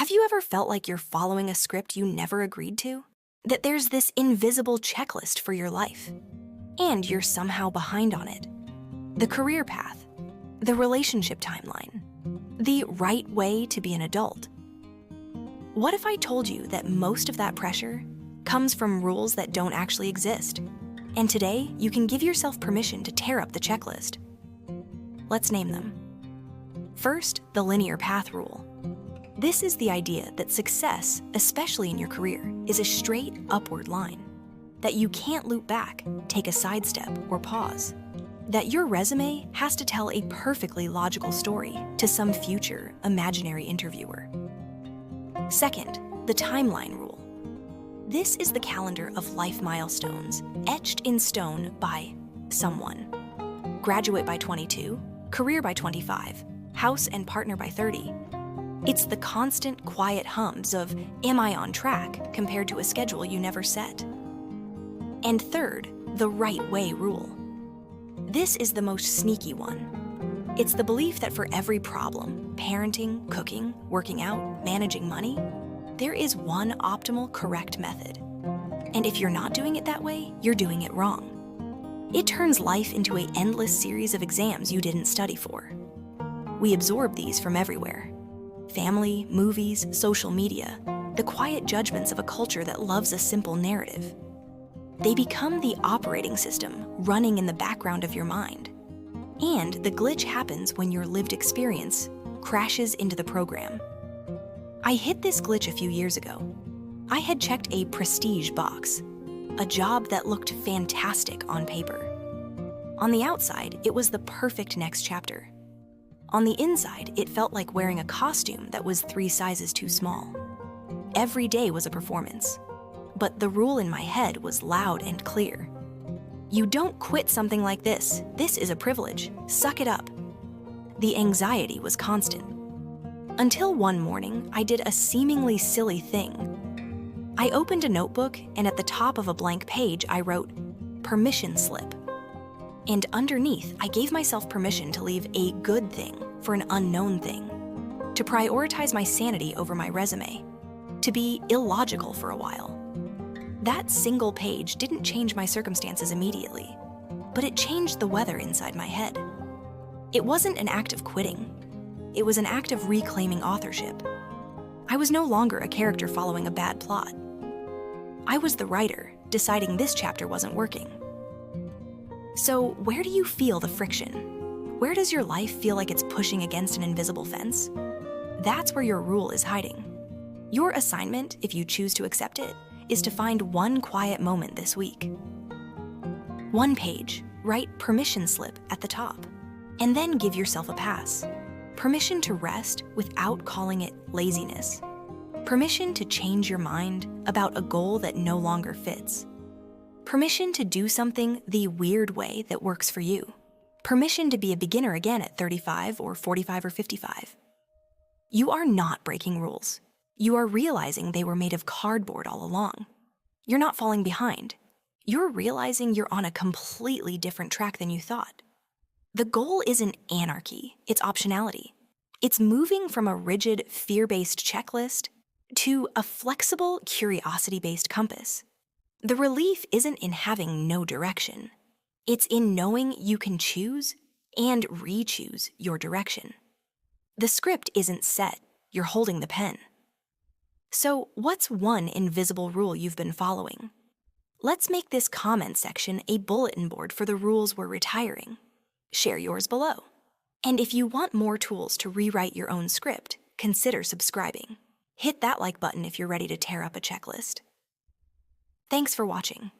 Have you ever felt like you're following a script you never agreed to? That there's this invisible checklist for your life, and you're somehow behind on it? The career path, the relationship timeline, the right way to be an adult. What if I told you that most of that pressure comes from rules that don't actually exist, and today you can give yourself permission to tear up the checklist? Let's name them. First, the linear path rule. This is the idea that success, especially in your career, is a straight upward line, that you can't loop back, take a sidestep, or pause, that your resume has to tell a perfectly logical story to some future imaginary interviewer. Second, the timeline rule. This is the calendar of life milestones etched in stone by someone. Graduate by 22, career by 25, house and partner by 30. It's the constant, quiet hums of, am I on track, compared to a schedule you never set. And third, the right way rule. This is the most sneaky one. It's the belief that for every problem, parenting, cooking, working out, managing money, there is one optimal, correct method. And if you're not doing it that way, you're doing it wrong. It turns life into an endless series of exams you didn't study for. We absorb these from everywhere. Family, movies, social media, the quiet judgments of a culture that loves a simple narrative. They become the operating system running in the background of your mind. And the glitch happens when your lived experience crashes into the program. I hit this glitch a few years ago. I had checked a prestige box, a job that looked fantastic on paper. On the outside, it was the perfect next chapter. On the inside, it felt like wearing a costume that was 3 sizes too small. Every day was a performance. But the rule in my head was loud and clear. You don't quit something like this. This is a privilege. Suck it up. The anxiety was constant. Until one morning, I did a seemingly silly thing. I opened a notebook, and at the top of a blank page, I wrote, "Permission slip." And underneath, I gave myself permission to leave a good thing for an unknown thing, to prioritize my sanity over my resume, to be illogical for a while. That single page didn't change my circumstances immediately, but it changed the weather inside my head. It wasn't an act of quitting. It was an act of reclaiming authorship. I was no longer a character following a bad plot. I was the writer, deciding this chapter wasn't working. So, where do you feel the friction? Where does your life feel like it's pushing against an invisible fence? That's where your rule is hiding. Your assignment, if you choose to accept it, is to find one quiet moment this week. One page, write permission slip at the top, and then give yourself a pass. Permission to rest without calling it laziness. Permission to change your mind about a goal that no longer fits. Permission to do something the weird way that works for you. Permission to be a beginner again at 35 or 45 or 55. You are not breaking rules. You are realizing they were made of cardboard all along. You're not falling behind. You're realizing you're on a completely different track than you thought. The goal isn't anarchy, it's optionality. It's moving from a rigid, fear-based checklist to a flexible, curiosity-based compass. The relief isn't in having no direction. It's in knowing you can choose and re-choose your direction. The script isn't set, you're holding the pen. So, what's one invisible rule you've been following? Let's make this comment section a bulletin board for the rules we're retiring. Share yours below. And if you want more tools to rewrite your own script, consider subscribing. Hit that like button if you're ready to tear up a checklist. Thanks for watching.